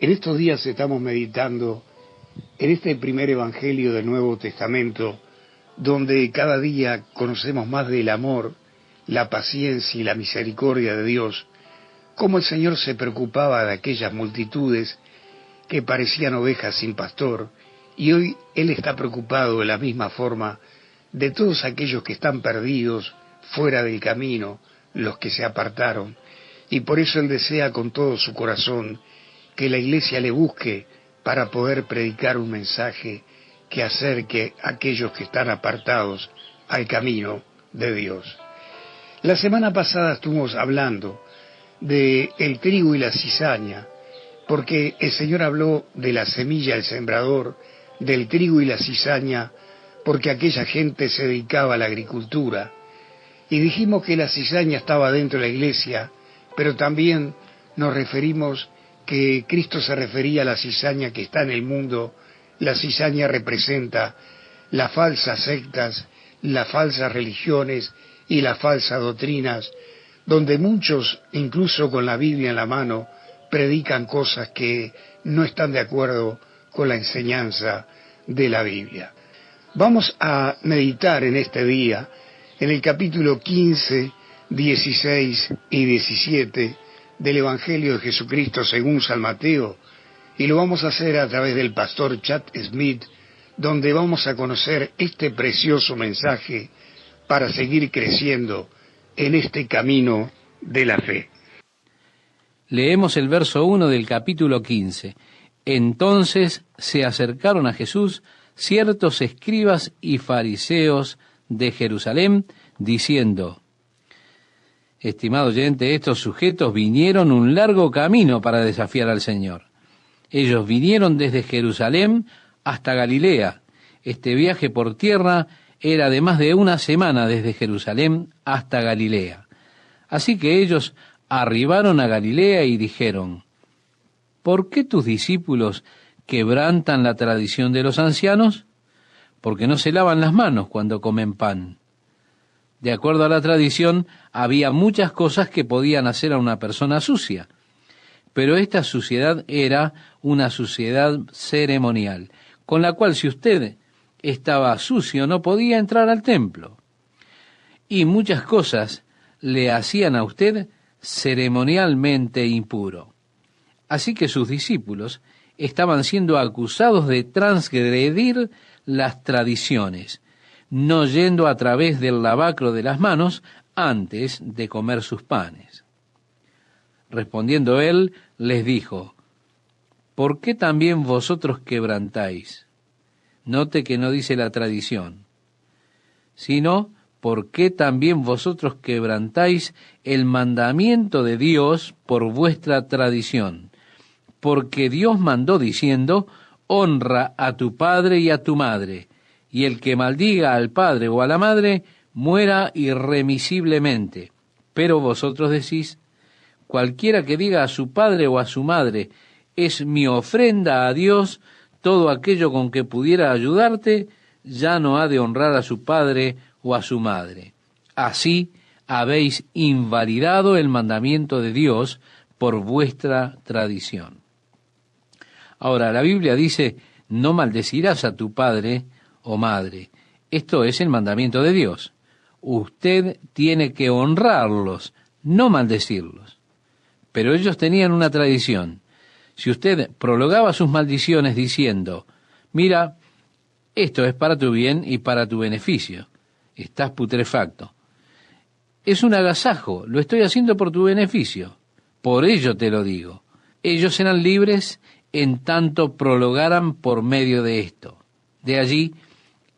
En estos días estamos meditando en este primer evangelio del Nuevo Testamento, donde cada día conocemos más del amor, la paciencia y la misericordia de Dios, cómo el Señor se preocupaba de aquellas multitudes que parecían ovejas sin pastor, y hoy Él está preocupado de la misma forma de todos aquellos que están perdidos, fuera del camino, los que se apartaron, y por eso Él desea con todo su corazón que la Iglesia le busque para poder predicar un mensaje que acerque a aquellos que están apartados al camino de Dios. La semana pasada estuvimos hablando de el trigo y la cizaña, porque el Señor habló de la semilla del sembrador, del trigo y la cizaña, porque aquella gente se dedicaba a la agricultura. Y dijimos que la cizaña estaba dentro de la Iglesia, pero también nos referimos que Cristo se refería a la cizaña que está en el mundo. La cizaña representa las falsas sectas, las falsas religiones y las falsas doctrinas, donde muchos, incluso con la Biblia en la mano, predican cosas que no están de acuerdo con la enseñanza de la Biblia. Vamos a meditar en este día en el capítulo 15, 16 y 17 del Evangelio de Jesucristo según San Mateo, y lo vamos a hacer a través del pastor Chad Smith, donde vamos a conocer este precioso mensaje para seguir creciendo en este camino de la fe. Leemos el verso 1 del capítulo 15. Entonces se acercaron a Jesús ciertos escribas y fariseos de Jerusalén, diciendo: estimado oyente, estos sujetos vinieron un largo camino para desafiar al Señor. Ellos vinieron desde Jerusalén hasta Galilea. Este viaje por tierra era de más de una semana desde Jerusalén hasta Galilea. Así que ellos arribaron a Galilea y dijeron: ¿por qué tus discípulos quebrantan la tradición de los ancianos? Porque no se lavan las manos cuando comen pan. De acuerdo a la tradición, había muchas cosas que podían hacer a una persona sucia, pero esta suciedad era una suciedad ceremonial, con la cual si usted estaba sucio no podía entrar al templo. Y muchas cosas le hacían a usted ceremonialmente impuro. Así que sus discípulos estaban siendo acusados de transgredir las tradiciones, no yendo a través del lavacro de las manos antes de comer sus panes. Respondiendo él, les dijo: ¿por qué también vosotros quebrantáis? Note que no dice la tradición, sino ¿por qué también vosotros quebrantáis el mandamiento de Dios por vuestra tradición? Porque Dios mandó diciendo: honra a tu padre y a tu madre, y el que maldiga al padre o a la madre muera irremisiblemente. Pero vosotros decís: cualquiera que diga a su padre o a su madre, es mi ofrenda a Dios, todo aquello con que pudiera ayudarte, ya no ha de honrar a su padre o a su madre. Así habéis invalidado el mandamiento de Dios por vuestra tradición. Ahora, la Biblia dice: no maldecirás a tu padre o madre. Esto es el mandamiento de Dios. Usted tiene que honrarlos, no maldecirlos. Pero ellos tenían una tradición. Si usted prolongaba sus maldiciones diciendo: mira, esto es para tu bien y para tu beneficio, estás putrefacto. Es un agasajo, lo estoy haciendo por tu beneficio. Por ello te lo digo. Ellos eran libres en tanto prolongaran por medio de esto. De allí,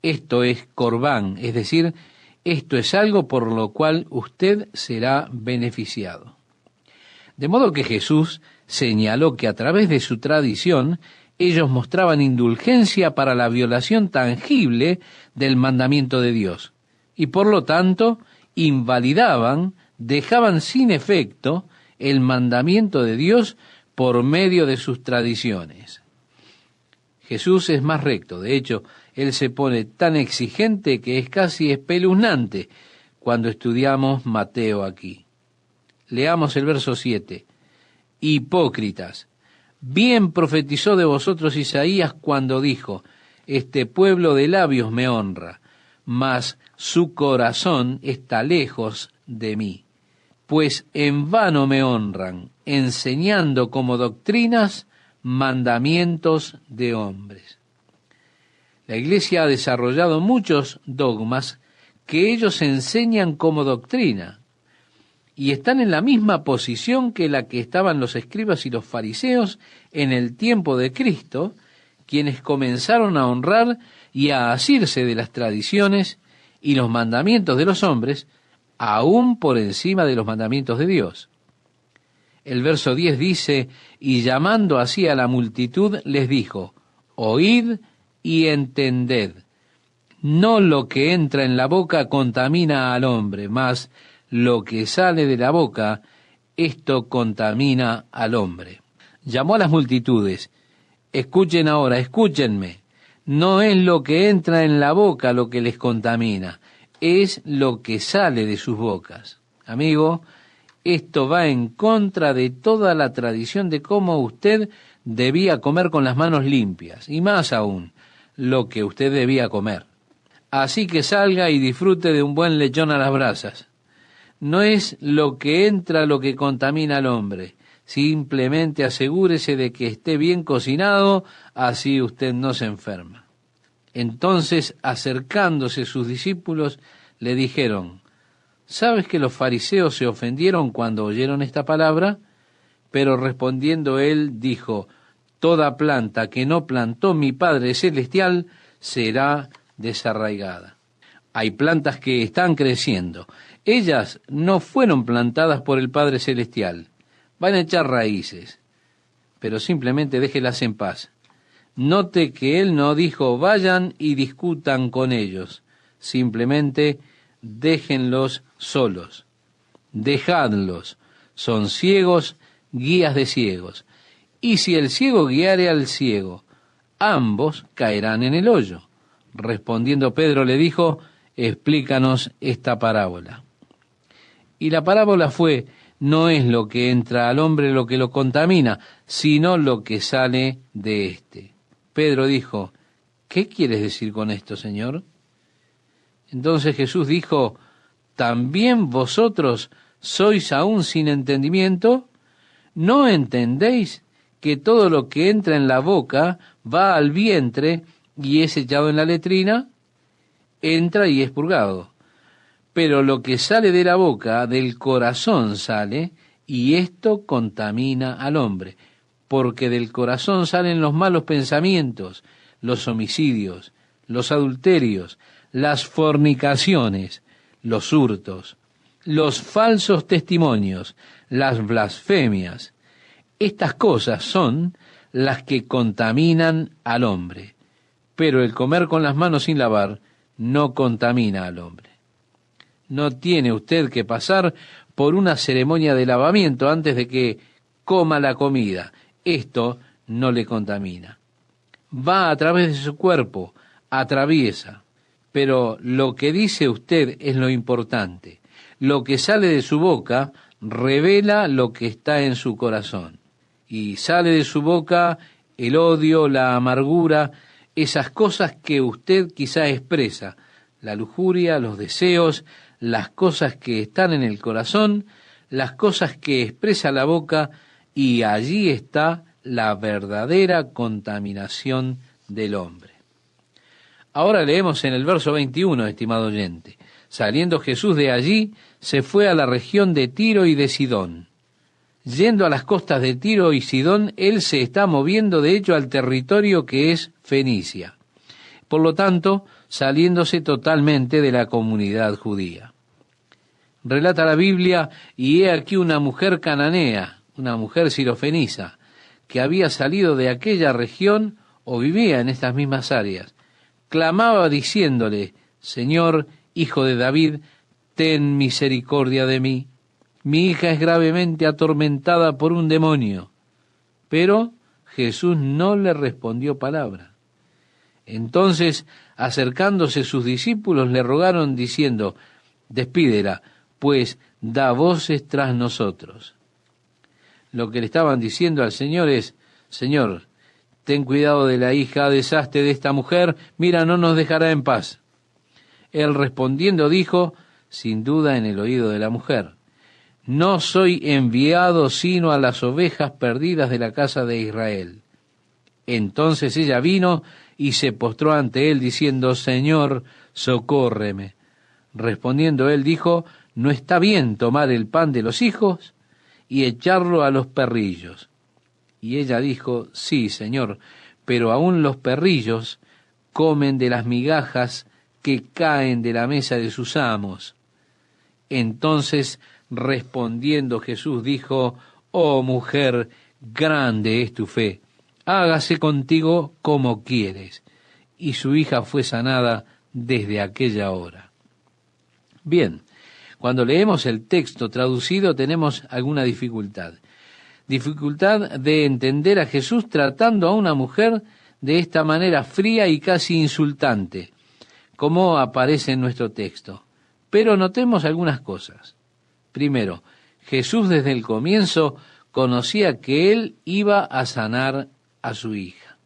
esto es corbán, es decir, esto es algo por lo cual usted será beneficiado. De modo que Jesús señaló que a través de su tradición ellos mostraban indulgencia para la violación tangible del mandamiento de Dios, y por lo tanto invalidaban, dejaban sin efecto el mandamiento de Dios por medio de sus tradiciones. Jesús es más recto, de hecho, Él se pone tan exigente que es casi espeluznante cuando estudiamos Mateo aquí. Leamos el verso 7. Hipócritas, Bien profetizó de vosotros Isaías cuando dijo, este pueblo de labios me honra, mas su corazón está lejos de mí. Pues en vano me honran, enseñando como doctrinas mandamientos de hombres. La Iglesia ha desarrollado muchos dogmas que ellos enseñan como doctrina, y están en la misma posición que la que estaban los escribas y los fariseos en el tiempo de Cristo, quienes comenzaron a honrar y a asirse de las tradiciones y los mandamientos de los hombres, aún por encima de los mandamientos de Dios. El verso 10 dice, y llamando así a la multitud, les dijo, oíd y entended. No lo que entra en la boca contamina al hombre, mas lo que sale de la boca, esto contamina al hombre. Llamó a las multitudes, escuchen ahora, escúchenme. No es lo que entra en la boca lo que les contamina, es lo que sale de sus bocas. Amigo, esto va en contra de toda la tradición de cómo usted debía comer con las manos limpias, y más aún, lo que usted debía comer. Así que salga y disfrute de un buen lechón a las brasas. No es lo que entra lo que contamina al hombre, simplemente asegúrese de que esté bien cocinado, así usted no se enferma. Entonces, acercándose sus discípulos, le dijeron, ¿sabes que los fariseos se ofendieron cuando oyeron esta palabra? Pero respondiendo él, dijo, toda planta que no plantó mi Padre Celestial será desarraigada. Hay plantas que están creciendo. Ellas no fueron plantadas por el Padre Celestial. Van a echar raíces, pero simplemente déjelas en paz. Note que él no dijo, vayan y discutan con ellos. Simplemente déjenlos solos. Dejadlos. Son ciegos, guías de ciegos. Y si el ciego guiare al ciego, ambos caerán en el hoyo. Respondiendo Pedro le dijo, explícanos esta parábola. Y la parábola fue, no es lo que entra al hombre lo que lo contamina, sino lo que sale de éste. Pedro dijo, ¿qué quieres decir con esto, Señor? Entonces Jesús dijo, ¿también vosotros sois aún sin entendimiento? ¿No entendéis que todo lo que entra en la boca va al vientre y es echado en la letrina? Entra y es purgado. Pero lo que sale de la boca, del corazón sale, y esto contamina al hombre, porque del corazón salen los malos pensamientos, los homicidios, los adulterios, las fornicaciones, los hurtos, los falsos testimonios, las blasfemias. Estas cosas son las que contaminan al hombre, pero el comer con las manos sin lavar no contamina al hombre. No tiene usted que pasar por una ceremonia de lavamiento antes de que coma la comida. Esto no le contamina. Va a través de su cuerpo, atraviesa. Pero lo que dice usted es lo importante. Lo que sale de su boca revela lo que está en su corazón. Y sale de su boca el odio, la amargura, esas cosas que usted quizá expresa, la lujuria, los deseos, las cosas que están en el corazón, las cosas que expresa la boca, y allí está la verdadera contaminación del hombre. Ahora leemos en el verso 21, estimado oyente. Saliendo Jesús de allí, se fue a la región de Tiro y de Sidón. Yendo a las costas de Tiro y Sidón, él se está moviendo de hecho al territorio que es Fenicia. Por lo tanto, saliéndose totalmente de la comunidad judía. Relata la Biblia, y he aquí una mujer cananea, una mujer sirofenisa, que había salido de aquella región o vivía en estas mismas áreas. Clamaba diciéndole, Señor, Hijo de David, ten misericordia de mí. Mi hija es gravemente atormentada por un demonio. Pero Jesús no le respondió palabra. Entonces, acercándose sus discípulos, le rogaron diciendo, despídela, pues da voces tras nosotros. Lo que le estaban diciendo al Señor es, Señor, ten cuidado de la hija, deshazte de esta mujer, mira, no nos dejará en paz. Él respondiendo dijo, sin duda en el oído de la mujer, no soy enviado sino a las ovejas perdidas de la casa de Israel. Entonces ella vino y se postró ante él diciendo, Señor, socórreme. Respondiendo él dijo, ¿no está bien tomar el pan de los hijos y echarlo a los perrillos? Y ella dijo, sí, Señor, pero aún los perrillos comen de las migajas que caen de la mesa de sus amos. Entonces, respondiendo Jesús, dijo, oh mujer, grande es tu fe, hágase contigo como quieres. Y su hija fue sanada desde aquella hora. Bien, cuando leemos el texto traducido tenemos alguna dificultad. Dificultad de entender a Jesús tratando a una mujer de esta manera fría y casi insultante, como aparece en nuestro texto. Pero notemos algunas cosas. Primero, Jesús desde el comienzo conocía que Él iba a sanar a su hija.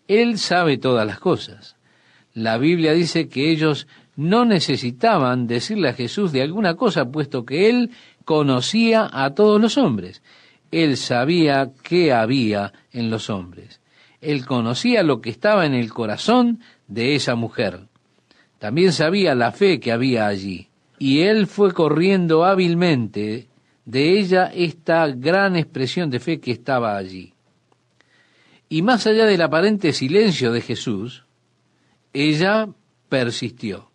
Él sabe todas las cosas. La Biblia dice que ellos no necesitaban decirle a Jesús de alguna cosa, puesto que Él conocía a todos los hombres. Él sabía qué había en los hombres. Él conocía lo que estaba en el corazón de esa mujer. También sabía la fe que había allí. Y Él fue corriendo hábilmente de ella esta gran expresión de fe que estaba allí. Y más allá del aparente silencio de Jesús, ella persistió.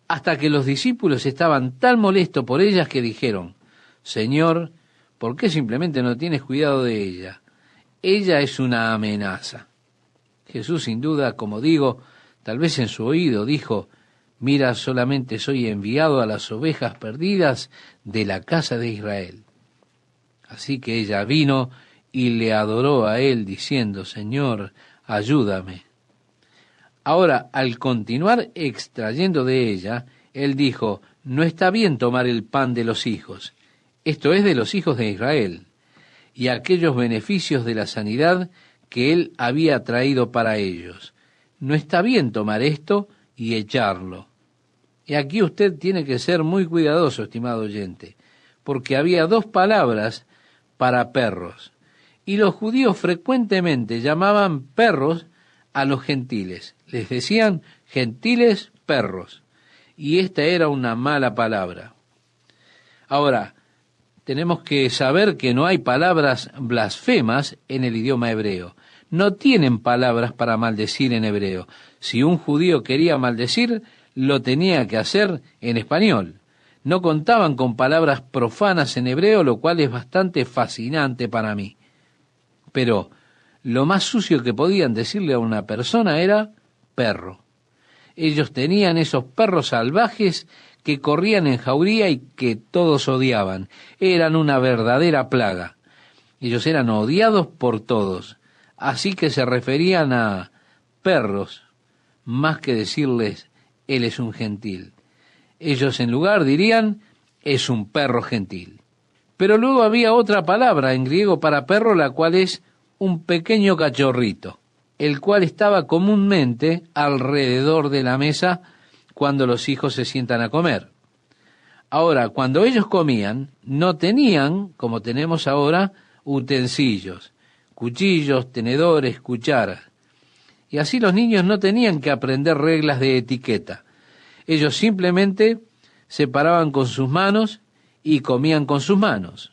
Hasta que los discípulos estaban tan molestos por ellas que dijeron, Señor, ¿por qué simplemente no tienes cuidado de ella? Ella es una amenaza. Jesús, sin duda, como digo, tal vez en su oído dijo, mira, solamente soy enviado a las ovejas perdidas de la casa de Israel. Así que ella vino y le adoró a él diciendo, Señor, ayúdame. Ahora, al continuar extrayendo de ella, él dijo, no está bien tomar el pan de los hijos, esto es de los hijos de Israel, y aquellos beneficios de la sanidad que él había traído para ellos. No está bien tomar esto y echarlo. Y aquí usted tiene que ser muy cuidadoso, estimado oyente, porque había dos palabras para perros, y los judíos frecuentemente llamaban perros a los gentiles. Les decían gentiles perros, y esta era una mala palabra. Ahora, tenemos que saber que no hay palabras blasfemas en el idioma hebreo. No tienen palabras para maldecir en hebreo. Si un judío quería maldecir, lo tenía que hacer en español. No contaban con palabras profanas en hebreo, lo cual es bastante fascinante para mí. Pero lo más sucio que podían decirle a una persona era perro. Ellos tenían esos perros salvajes que corrían en jauría y que todos odiaban. Eran una verdadera plaga. Ellos eran odiados por todos. Así que se referían a perros, más que decirles, él es un gentil. Ellos en lugar dirían, es un perro gentil. Pero luego había otra palabra en griego para perro, la cual es un pequeño cachorrito, el cual estaba comúnmente alrededor de la mesa cuando los hijos se sientan a comer. Ahora, cuando ellos comían, no tenían, como tenemos ahora, utensilios, cuchillos, tenedores, cucharas. Y así los niños no tenían que aprender reglas de etiqueta. Ellos simplemente se paraban con sus manos y comían con sus manos.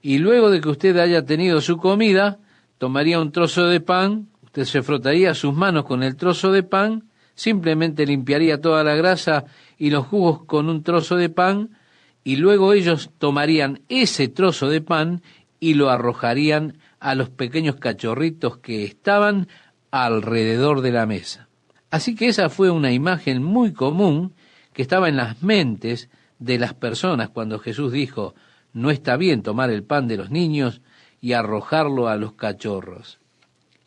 Y luego de que usted haya tenido su comida, tomaría un trozo de pan, usted se frotaría sus manos con el trozo de pan, simplemente limpiaría toda la grasa y los jugos con un trozo de pan, y luego ellos tomarían ese trozo de pan y lo arrojarían a los pequeños cachorritos que estaban alrededor de la mesa. Así que esa fue una imagen muy común que estaba en las mentes de las personas cuando Jesús dijo, no está bien tomar el pan de los niños y arrojarlo a los cachorros.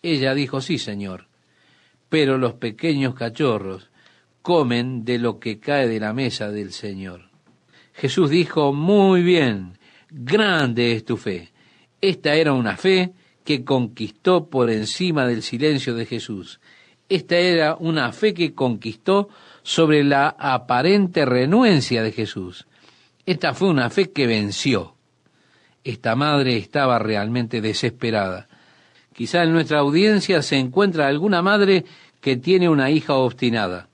Ella dijo, sí, Señor, pero los pequeños cachorros comen de lo que cae de la mesa del Señor. Jesús dijo, muy bien, grande es tu fe. Esta era una fe que conquistó por encima del silencio de Jesús. Esta era una fe que conquistó sobre la aparente renuencia de Jesús. Esta fue una fe que venció. Esta madre estaba realmente desesperada. Quizá en nuestra audiencia se encuentra alguna madre que tiene una hija obstinada.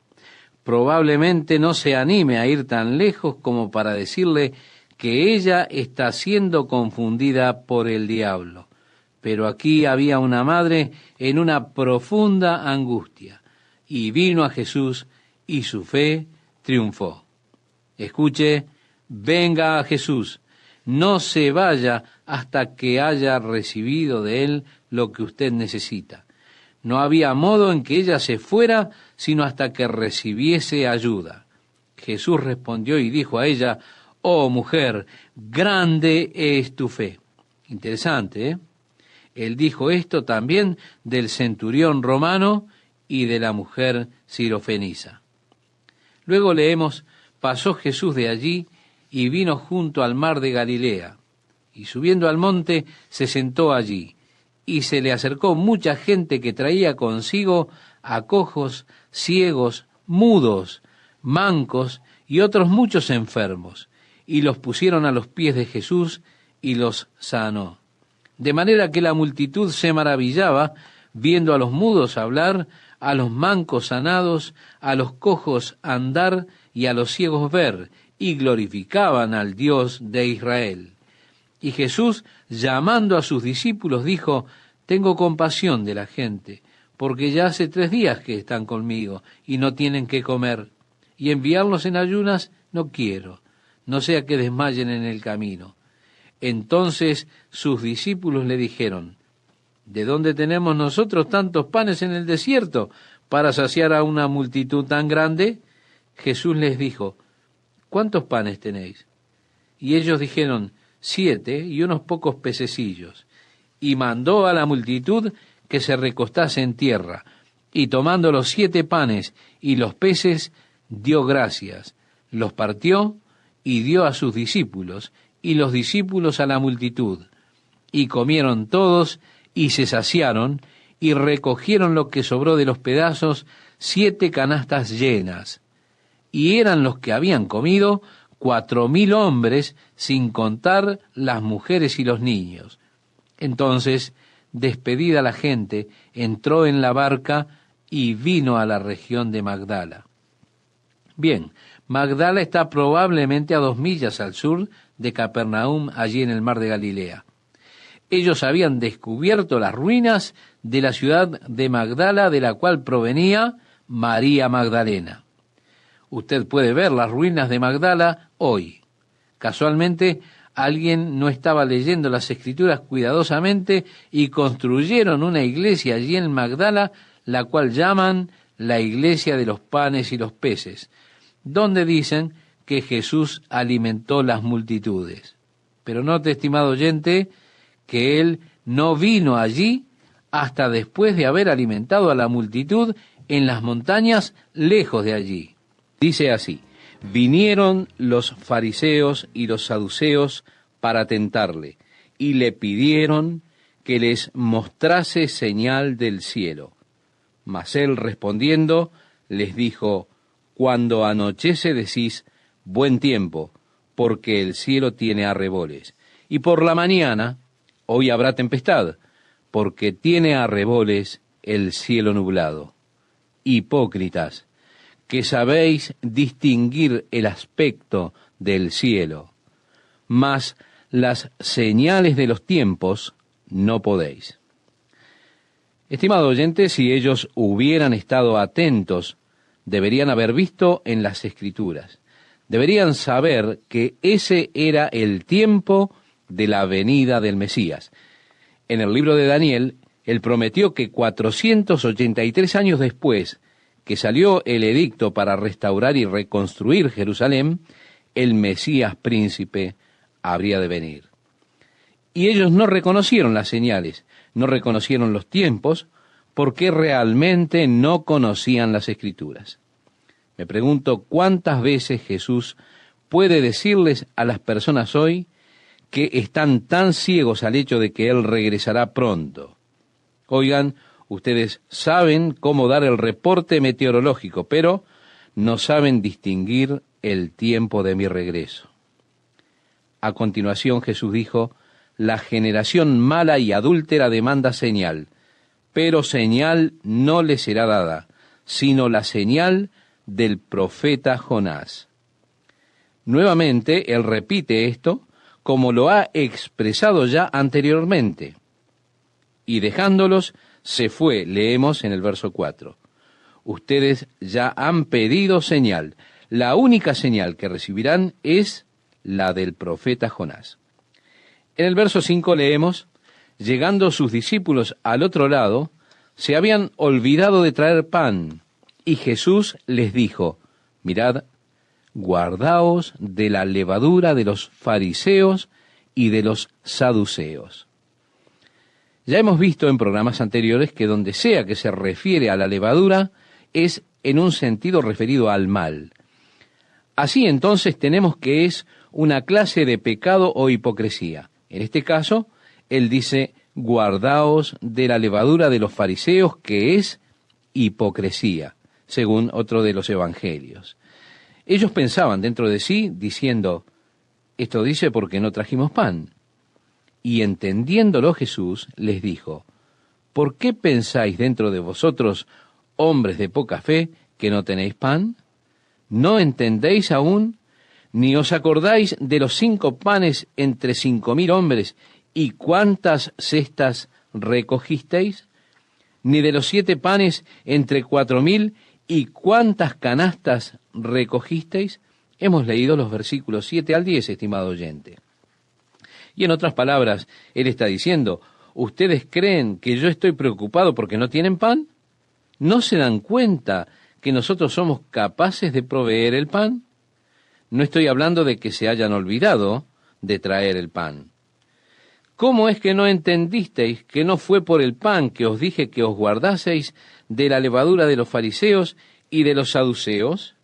Probablemente no se anime a ir tan lejos como para decirle que ella está siendo confundida por el diablo. Pero aquí había una madre en una profunda angustia, y vino a Jesús, y su fe triunfó. Escuche, venga a Jesús, no se vaya hasta que haya recibido de él lo que usted necesita. No había modo en que ella se fuera, sino hasta que recibiese ayuda. Jesús respondió y dijo a ella, oh mujer, grande es tu fe. Interesante, ¿eh? Él dijo esto también del centurión romano y de la mujer sirofenisa. Luego leemos, pasó Jesús de allí y vino junto al mar de Galilea, y subiendo al monte se sentó allí, y se le acercó mucha gente que traía consigo a cojos, ciegos, mudos, mancos y otros muchos enfermos, y los pusieron a los pies de Jesús y los sanó. De manera que la multitud se maravillaba viendo a los mudos hablar, a los mancos sanados, a los cojos andar y a los ciegos ver, y glorificaban al Dios de Israel. Y Jesús, llamando a sus discípulos, dijo, tengo compasión de la gente, porque ya hace 3 días que están conmigo y no tienen qué comer, y enviarlos en ayunas no quiero, no sea que desmayen en el camino. Entonces sus discípulos le dijeron, ¿de dónde tenemos nosotros tantos panes en el desierto para saciar a una multitud tan grande? Jesús les dijo, ¿cuántos panes tenéis? Y ellos dijeron, 7 y unos pocos pececillos. Y mandó a la multitud que se recostase en tierra, y tomando los 7 panes y los peces, dio gracias, los partió y dio a sus discípulos, y los discípulos a la multitud. Y comieron todos, y se saciaron, y recogieron lo que sobró de los pedazos, 7 canastas llenas. Y eran los que habían comido 4,000 hombres, sin contar las mujeres y los niños. Entonces, despedida la gente, entró en la barca y vino a la región de Magdala. Bien, Magdala está probablemente a 2 millas al sur de Capernaum, allí en el mar de Galilea. Ellos habían descubierto las ruinas de la ciudad de Magdala, de la cual provenía María Magdalena. Usted puede ver las ruinas de Magdala hoy. Casualmente, alguien no estaba leyendo las Escrituras cuidadosamente y construyeron una iglesia allí en Magdala, la cual llaman la iglesia de los panes y los peces, donde dicen que Jesús alimentó las multitudes. Pero note, estimado oyente, que él no vino allí hasta después de haber alimentado a la multitud en las montañas lejos de allí. Dice así, vinieron los fariseos y los saduceos para tentarle, y le pidieron que les mostrase señal del cielo. Mas él respondiendo, les dijo, cuando anochece decís, buen tiempo, porque el cielo tiene arreboles. Y por la mañana, hoy habrá tempestad, porque tiene arreboles el cielo nublado. Hipócritas, que sabéis distinguir el aspecto del cielo, mas las señales de los tiempos no podéis. Estimado oyente, si ellos hubieran estado atentos, deberían haber visto en las Escrituras. Deberían saber que ese era el tiempo de la venida del Mesías. En el libro de Daniel, él prometió que 483 años después que salió el edicto para restaurar y reconstruir Jerusalén, el Mesías príncipe habría de venir. Y ellos no reconocieron las señales, no reconocieron los tiempos, porque realmente no conocían las Escrituras. Me pregunto cuántas veces Jesús puede decirles a las personas hoy que están tan ciegos al hecho de que Él regresará pronto. Oigan, ustedes saben cómo dar el reporte meteorológico, pero no saben distinguir el tiempo de mi regreso. A continuación Jesús dijo, la generación mala y adúltera demanda señal, pero señal no le será dada, sino la señal del profeta Jonás. Nuevamente, Él repite esto, como lo ha expresado ya anteriormente. Y dejándolos, se fue, leemos en el verso 4. Ustedes ya han pedido señal. La única señal que recibirán es la del profeta Jonás. En el verso 5 leemos, llegando sus discípulos al otro lado, se habían olvidado de traer pan, y Jesús les dijo, mirad, guardaos de la levadura de los fariseos y de los saduceos. Ya hemos visto en programas anteriores que donde sea que se refiere a la levadura es en un sentido referido al mal. Así entonces tenemos que es una clase de pecado o hipocresía. En este caso, él dice, guardaos de la levadura de los fariseos, que es hipocresía, según otro de los evangelios. Ellos pensaban dentro de sí, diciendo, esto dice porque no trajimos pan. Y entendiéndolo Jesús les dijo, ¿por qué pensáis dentro de vosotros, hombres de poca fe, que no tenéis pan? ¿No entendéis aún? ¿Ni os acordáis de los 5 panes entre 5,000 hombres, y cuántas cestas recogisteis? ¿Ni de los 7 panes entre 4,000, y cuántas canastas recogisteis? Hemos leído los versículos 7 al 10, estimado oyente. Y en otras palabras, él está diciendo, ¿ustedes creen que yo estoy preocupado porque no tienen pan? ¿No se dan cuenta que nosotros somos capaces de proveer el pan? No estoy hablando de que se hayan olvidado de traer el pan. ¿Cómo es que no entendisteis que no fue por el pan que os dije que os guardaseis de la levadura de los fariseos y de los saduceos?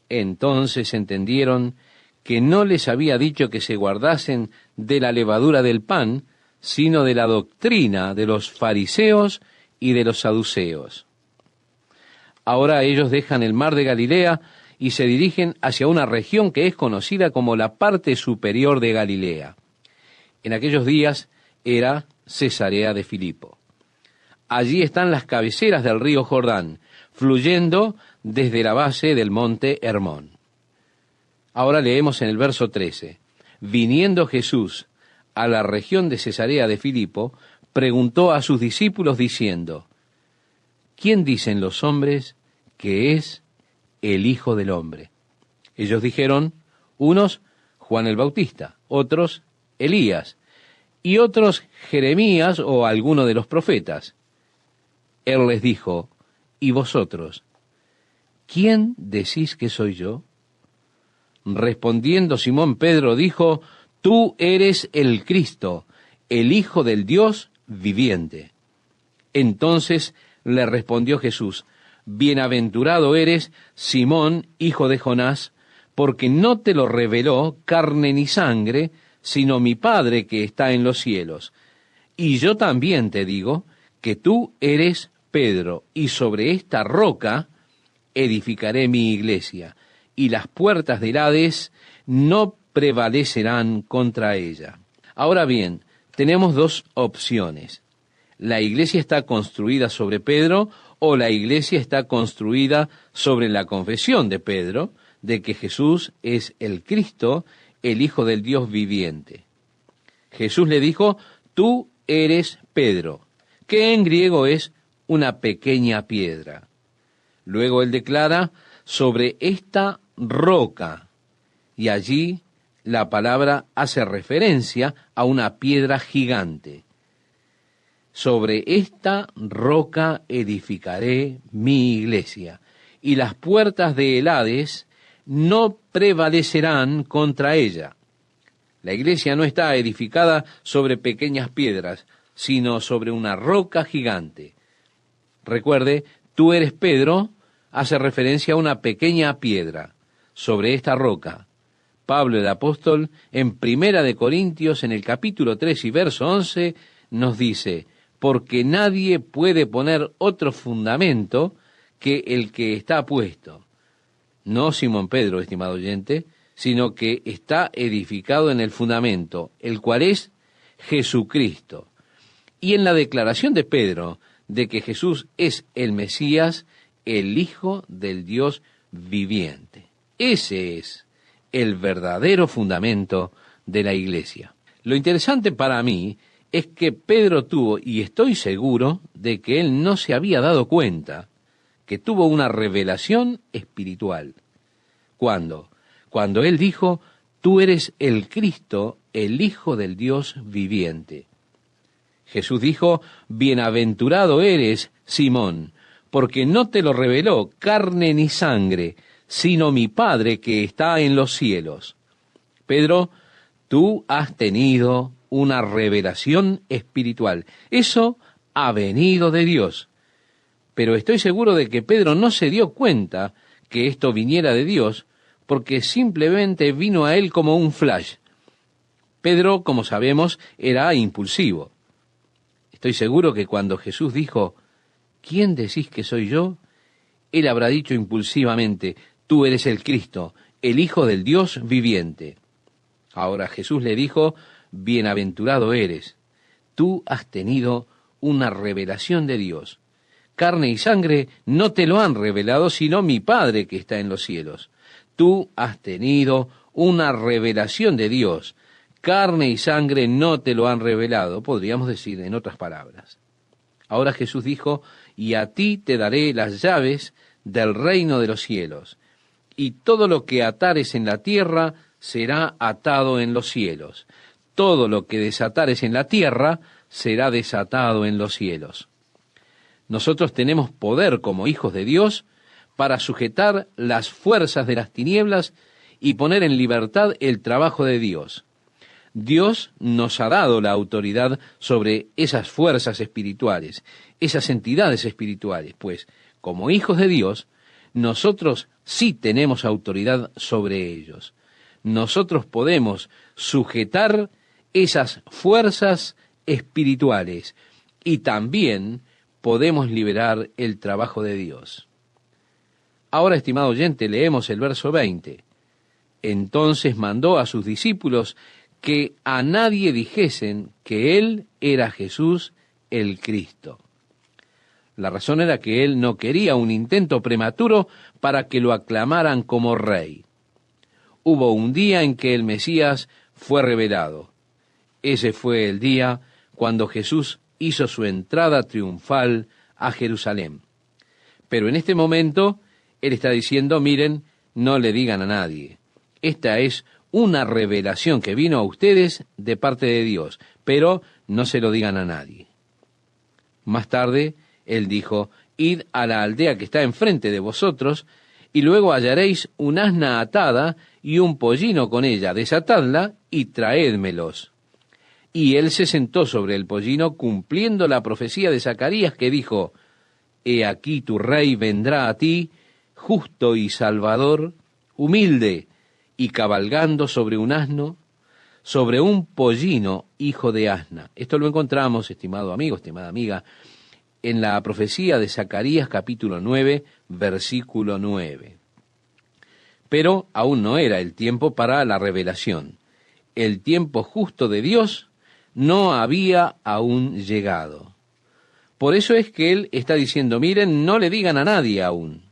Entonces entendieron que no les había dicho que se guardasen de la levadura del pan, sino de la doctrina de los fariseos y de los saduceos. Ahora ellos dejan el mar de Galilea y se dirigen hacia una región que es conocida como la parte superior de Galilea. En aquellos días era Cesarea de Filipo. Allí están las cabeceras del río Jordán, fluyendo desde la base del monte Hermón. Ahora leemos en el verso 13. Viniendo Jesús a la región de Cesarea de Filipo, preguntó a sus discípulos diciendo, ¿quién dicen los hombres que es el Hijo del Hombre? Ellos dijeron, unos Juan el Bautista, otros Elías, y otros Jeremías o alguno de los profetas. Él les dijo, ¿y vosotros? ¿Quién decís que soy yo? Respondiendo Simón Pedro dijo, tú eres el Cristo, el Hijo del Dios viviente. Entonces le respondió Jesús, bienaventurado eres, Simón, hijo de Jonás, porque no te lo reveló carne ni sangre, sino mi Padre que está en los cielos. Y yo también te digo que tú eres Pedro, y sobre esta roca edificaré mi iglesia, y las puertas del Hades no prevalecerán contra ella. Ahora bien, tenemos 2 opciones. La iglesia está construida sobre Pedro, o la iglesia está construida sobre la confesión de Pedro, de que Jesús es el Cristo, el Hijo del Dios viviente. Jesús le dijo, tú eres Pedro, que en griego es una pequeña piedra. Luego él declara, sobre esta roca, y allí la palabra hace referencia a una piedra gigante. Sobre esta roca edificaré mi iglesia, y las puertas del Hades no prevalecerán contra ella. La iglesia no está edificada sobre pequeñas piedras, sino sobre una roca gigante. Recuerde, tú eres Pedro, hace referencia a una pequeña piedra. Sobre esta roca, Pablo el apóstol, en Primera de Corintios, en el capítulo 3 y verso 11, nos dice: porque nadie puede poner otro fundamento que el que está puesto. No Simón Pedro, estimado oyente, sino que está edificado en el fundamento, el cual es Jesucristo. Y en la declaración de Pedro de que Jesús es el Mesías, el Hijo del Dios viviente. Ese es el verdadero fundamento de la Iglesia. Lo interesante para mí es que Pedro tuvo, y estoy seguro de que él no se había dado cuenta, que tuvo una revelación espiritual. ¿Cuándo? Cuando él dijo: tú eres el Cristo, el Hijo del Dios viviente. Jesús dijo: bienaventurado eres, Simón, porque no te lo reveló carne ni sangre, sino mi Padre que está en los cielos. Pedro, tú has tenido una revelación espiritual. Eso ha venido de Dios. Pero estoy seguro de que Pedro no se dio cuenta que esto viniera de Dios, porque simplemente vino a él como un flash. Pedro, como sabemos, era impulsivo. Estoy seguro que cuando Jesús dijo: ¿quién decís que soy yo?, él habrá dicho impulsivamente: tú eres el Cristo, el Hijo del Dios viviente. Ahora Jesús le dijo: bienaventurado eres, tú has tenido una revelación de Dios. Carne y sangre no te lo han revelado, sino mi Padre que está en los cielos. Tú has tenido una revelación de Dios. Carne y sangre no te lo han revelado, podríamos decir en otras palabras. Ahora Jesús dijo: y a ti te daré las llaves del reino de los cielos, y todo lo que atares en la tierra será atado en los cielos. Todo lo que desatares en la tierra será desatado en los cielos. Nosotros tenemos poder como hijos de Dios para sujetar las fuerzas de las tinieblas y poner en libertad el trabajo de Dios. Dios nos ha dado la autoridad sobre esas fuerzas espirituales, esas entidades espirituales, pues como hijos de Dios, nosotros sí tenemos autoridad sobre ellos. Nosotros podemos sujetar esas fuerzas espirituales y también podemos liberar el trabajo de Dios. Ahora, estimado oyente, leemos el verso 20. Entonces mandó a sus discípulos que a nadie dijesen que él era Jesús el Cristo. La razón era que él no quería un intento prematuro para que lo aclamaran como rey. Hubo un día en que el Mesías fue revelado. Ese fue el día cuando Jesús hizo su entrada triunfal a Jerusalén. Pero en este momento, él está diciendo: miren, no le digan a nadie. Esta es una revelación que vino a ustedes de parte de Dios, pero no se lo digan a nadie. Más tarde, él dijo: id a la aldea que está enfrente de vosotros, y luego hallaréis un asna atada y un pollino con ella, desatadla y traédmelos. Y él se sentó sobre el pollino, cumpliendo la profecía de Zacarías que dijo: he aquí tu rey vendrá a ti, justo y salvador, humilde, y cabalgando sobre un asno, sobre un pollino, hijo de asna. Esto lo encontramos, estimado amigo, estimada amiga, en la profecía de Zacarías capítulo 9, versículo 9. Pero aún no era el tiempo para la revelación. El tiempo justo de Dios no había aún llegado. Por eso es que él está diciendo: miren, no le digan a nadie aún.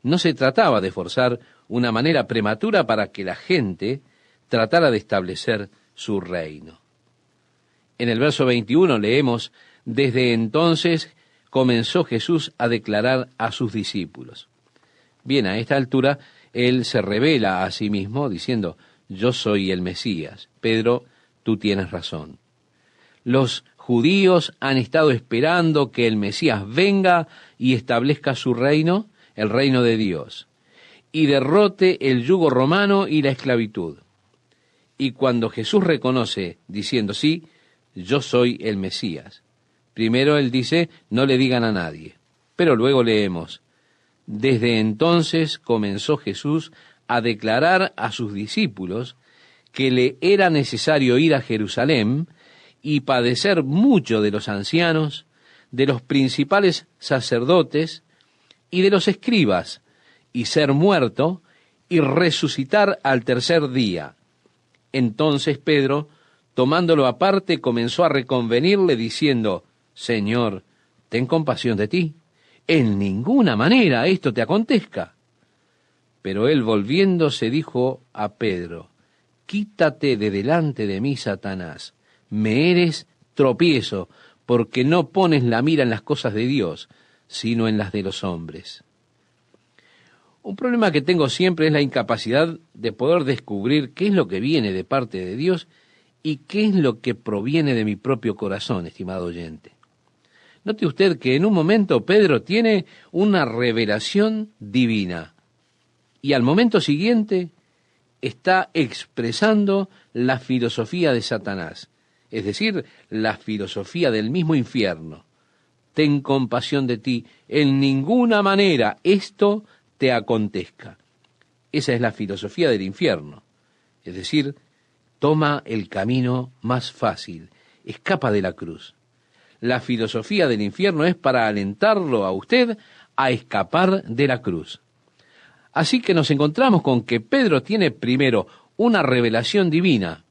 No se trataba de forzar una manera prematura para que la gente tratara de establecer su reino. En el verso 21 leemos: desde entonces comenzó Jesús a declarar a sus discípulos. Bien, a esta altura él se revela a sí mismo diciendo: yo soy el Mesías. Pedro, tú tienes razón. Los judíos han estado esperando que el Mesías venga y establezca su reino, el reino de Dios, y derrote el yugo romano y la esclavitud. Y cuando Jesús reconoce, diciendo: sí, yo soy el Mesías, primero él dice: no le digan a nadie. Pero luego leemos: desde entonces comenzó Jesús a declarar a sus discípulos que le era necesario ir a Jerusalén y padecer mucho de los ancianos, de los principales sacerdotes y de los escribas, y ser muerto y resucitar al tercer día. Entonces Pedro, tomándolo aparte, comenzó a reconvenirle diciendo: Señor, ten compasión de ti. En ninguna manera esto te acontezca. Pero él, volviéndose, dijo a Pedro: Quítate de delante de mí, Satanás. Me eres tropiezo, porque no pones la mira en las cosas de Dios, sino en las de los hombres. Un problema que tengo siempre es la incapacidad de poder descubrir qué es lo que viene de parte de Dios y qué es lo que proviene de mi propio corazón, estimado oyente. Note usted que en un momento Pedro tiene una revelación divina y al momento siguiente está expresando la filosofía de Satanás, es decir, la filosofía del mismo infierno. Ten compasión de ti, en ninguna manera esto te acontezca. Esa es la filosofía del infierno, es decir, toma el camino más fácil, escapa de la cruz. La filosofía del infierno es para alentarlo a usted a escapar de la cruz. Así que nos encontramos con que Pedro tiene primero una revelación divina,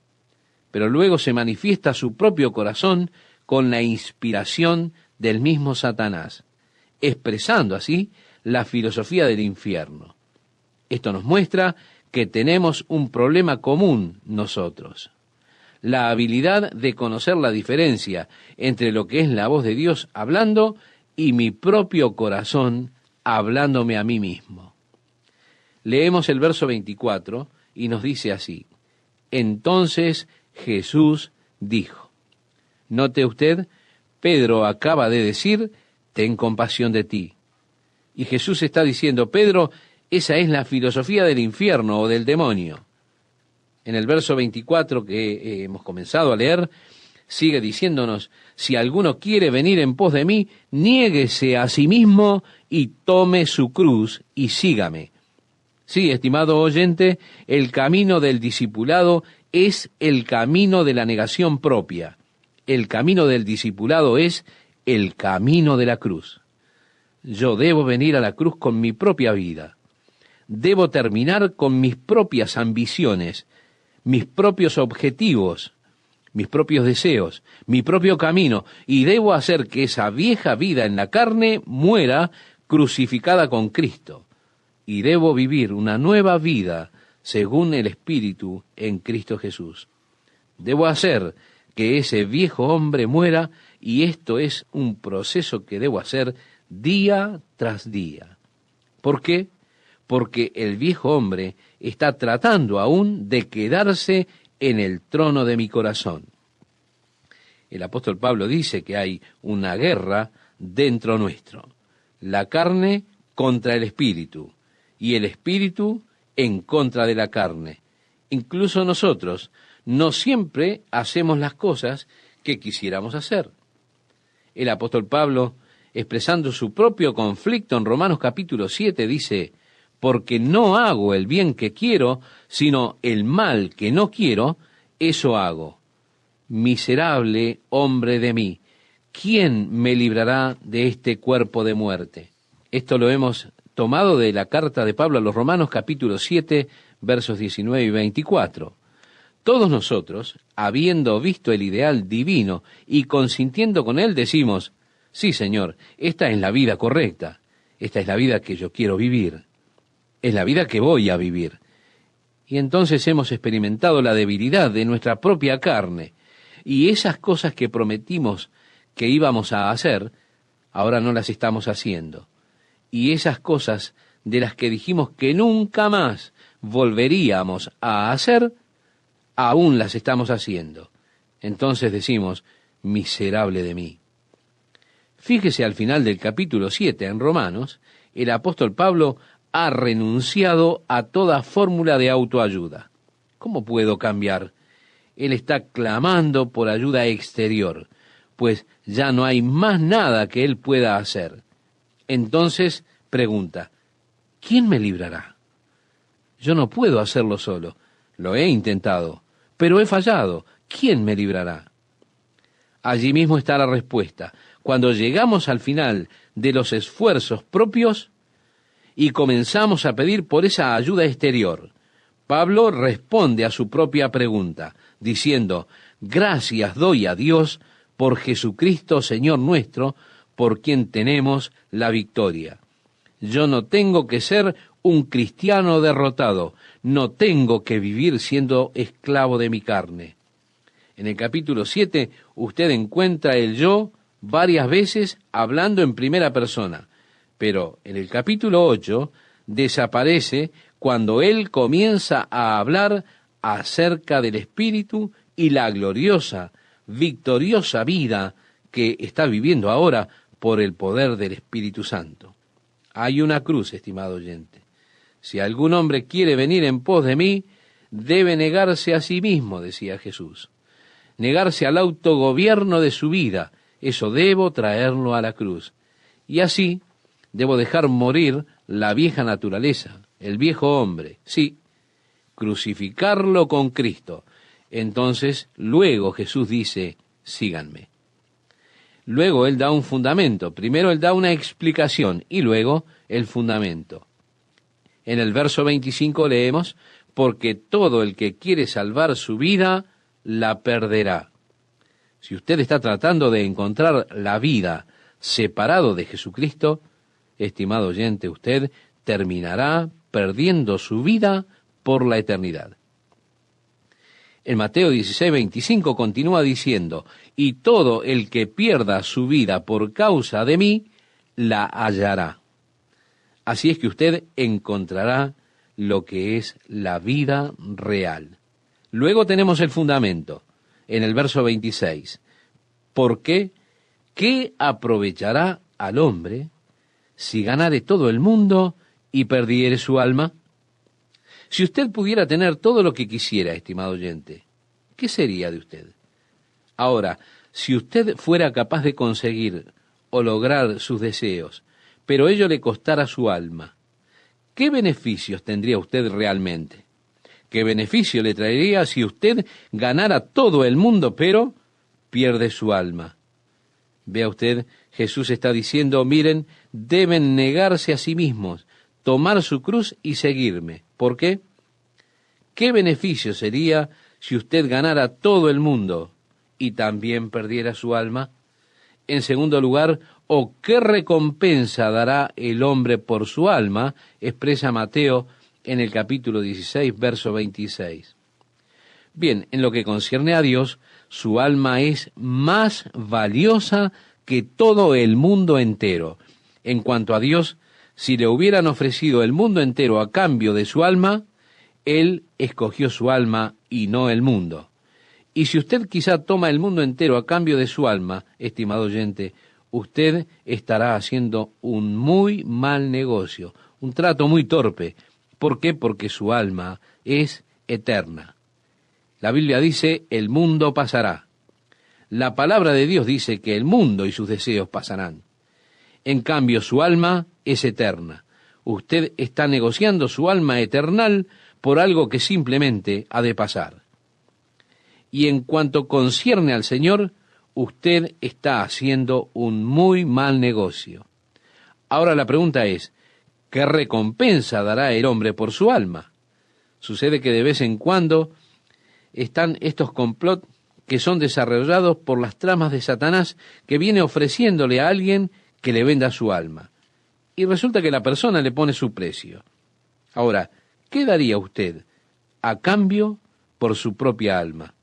pero luego se manifiesta su propio corazón con la inspiración del mismo Satanás, expresando así la filosofía del infierno. Esto nos muestra que tenemos un problema común nosotros: la habilidad de conocer la diferencia entre lo que es la voz de Dios hablando y mi propio corazón hablándome a mí mismo. Leemos el verso 24 y nos dice así: Entonces Jesús dijo. Note usted, Pedro acaba de decir: ten compasión de ti. Y Jesús está diciendo: Pedro, esa es la filosofía del infierno o del demonio. En el verso 24 que hemos comenzado a leer, sigue diciéndonos: si alguno quiere venir en pos de mí, niéguese a sí mismo y tome su cruz y sígame. Sí, estimado oyente, el camino del discipulado es el camino de la negación propia. El camino del discipulado es el camino de la cruz. Yo debo venir a la cruz con mi propia vida. Debo terminar con mis propias ambiciones, mis propios objetivos, mis propios deseos, mi propio camino, y debo hacer que esa vieja vida en la carne muera crucificada con Cristo. Y debo vivir una nueva vida según el Espíritu en Cristo Jesús. Debo hacer que ese viejo hombre muera, y esto es un proceso que debo hacer día tras día. ¿Por qué? Porque el viejo hombre está tratando aún de quedarse en el trono de mi corazón. El apóstol Pablo dice que hay una guerra dentro nuestro: la carne contra el espíritu, y el espíritu en contra de la carne. Incluso nosotros no siempre hacemos las cosas que quisiéramos hacer. El apóstol Pablo, expresando su propio conflicto en Romanos capítulo 7, dice: porque no hago el bien que quiero, sino el mal que no quiero, eso hago. Miserable hombre de mí, ¿quién me librará de este cuerpo de muerte? Esto lo hemos tomado de la carta de Pablo a los Romanos capítulo 7, versos 19 y 24. Todos nosotros, habiendo visto el ideal divino y consintiendo con él, decimos: sí, Señor, esta es la vida correcta, esta es la vida que yo quiero vivir, es la vida que voy a vivir. Y entonces hemos experimentado la debilidad de nuestra propia carne, y esas cosas que prometimos que íbamos a hacer, ahora no las estamos haciendo. Y esas cosas de las que dijimos que nunca más volveríamos a hacer, aún las estamos haciendo. Entonces decimos: miserable de mí. Fíjese al final del capítulo 7 en Romanos, el apóstol Pablo ha renunciado a toda fórmula de autoayuda. ¿Cómo puedo cambiar? Él está clamando por ayuda exterior, pues ya no hay más nada que él pueda hacer. Entonces pregunta: ¿quién me librará? Yo no puedo hacerlo solo. Lo he intentado, pero he fallado. ¿Quién me librará? Allí mismo está la respuesta. Cuando llegamos al final de los esfuerzos propios y comenzamos a pedir por esa ayuda exterior, Pablo responde a su propia pregunta, diciendo: gracias doy a Dios por Jesucristo Señor nuestro, por quien tenemos la victoria. Yo no tengo que ser un cristiano derrotado, no tengo que vivir siendo esclavo de mi carne. En el capítulo 7 usted encuentra el yo varias veces hablando en primera persona, pero en el capítulo 8 desaparece cuando él comienza a hablar acerca del Espíritu y la gloriosa, victoriosa vida que está viviendo ahora por el poder del Espíritu Santo. Hay una cruz, estimado oyente. Si algún hombre quiere venir en pos de mí, debe negarse a sí mismo, decía Jesús. Negarse al autogobierno de su vida, eso debo traerlo a la cruz. Y así debo dejar morir la vieja naturaleza, el viejo hombre, sí, crucificarlo con Cristo. Entonces, luego Jesús dice: síganme. Luego él da un fundamento. Primero él da una explicación y luego el fundamento. En el verso 25 leemos: porque todo el que quiere salvar su vida, la perderá. Si usted está tratando de encontrar la vida separado de Jesucristo, estimado oyente, usted terminará perdiendo su vida por la eternidad. En Mateo 16:25 continúa diciendo: y todo el que pierda su vida por causa de mí, la hallará. Así es que usted encontrará lo que es la vida real. Luego tenemos el fundamento, en el verso 26. ¿Por qué? ¿Qué aprovechará al hombre si ganare todo el mundo y perdiere su alma? Si usted pudiera tener todo lo que quisiera, estimado oyente, ¿qué sería de usted? Ahora, si usted fuera capaz de conseguir o lograr sus deseos, pero ello le costara su alma, ¿qué beneficios tendría usted realmente? ¿Qué beneficio le traería si usted ganara todo el mundo, pero pierde su alma? Vea usted, Jesús está diciendo: miren, deben negarse a sí mismos, tomar su cruz y seguirme. ¿Por qué? ¿Qué beneficio sería si usted ganara todo el mundo y también perdiera su alma? En segundo lugar, ¿o qué recompensa dará el hombre por su alma?, expresa Mateo en el capítulo 16, verso 26. Bien, en lo que concierne a Dios, su alma es más valiosa que todo el mundo entero. En cuanto a Dios, si le hubieran ofrecido el mundo entero a cambio de su alma, Él escogió su alma y no el mundo. Y si usted quizá toma el mundo entero a cambio de su alma, estimado oyente, usted estará haciendo un muy mal negocio, un trato muy torpe. ¿Por qué? Porque su alma es eterna. La Biblia dice: el mundo pasará. La palabra de Dios dice que el mundo y sus deseos pasarán. En cambio, su alma es eterna. Usted está negociando su alma eternal por algo que simplemente ha de pasar. Y en cuanto concierne al Señor, usted está haciendo un muy mal negocio. Ahora la pregunta es: ¿qué recompensa dará el hombre por su alma? Sucede que de vez en cuando están estos complots que son desarrollados por las tramas de Satanás, que viene ofreciéndole a alguien que le venda su alma. Y resulta que la persona le pone su precio. Ahora, ¿qué daría usted a cambio por su propia alma?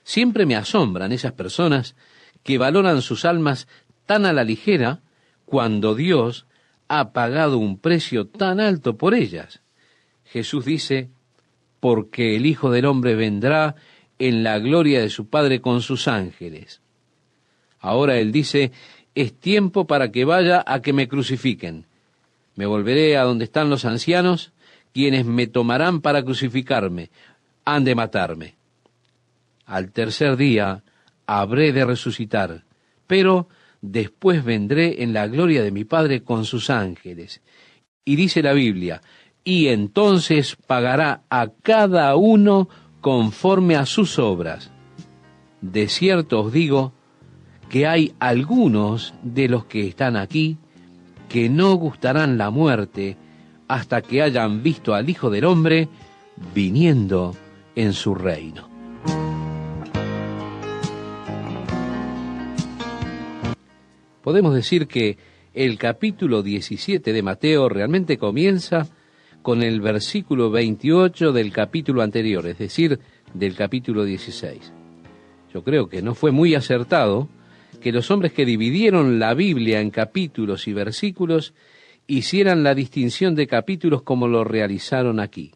Siempre me asombran esas personas que valoran sus almas tan a la ligera cuando Dios ha pagado un precio tan alto por ellas. Jesús dice: porque el Hijo del Hombre vendrá en la gloria de su Padre con sus ángeles. Ahora Él dice: es tiempo para que vaya a que me crucifiquen. Me volveré a donde están los ancianos, quienes me tomarán para crucificarme. Han de matarme. Al tercer día habré de resucitar, pero después vendré en la gloria de mi Padre con sus ángeles. Y dice la Biblia: y entonces pagará a cada uno conforme a sus obras. De cierto os digo que hay algunos de los que están aquí que no gustarán la muerte hasta que hayan visto al Hijo del Hombre viniendo en su reino. Podemos decir que el capítulo 17 de Mateo realmente comienza con el versículo 28 del capítulo anterior, es decir, del capítulo 16. Yo creo que no fue muy acertado que los hombres que dividieron la Biblia en capítulos y versículos hicieran la distinción de capítulos como lo realizaron aquí.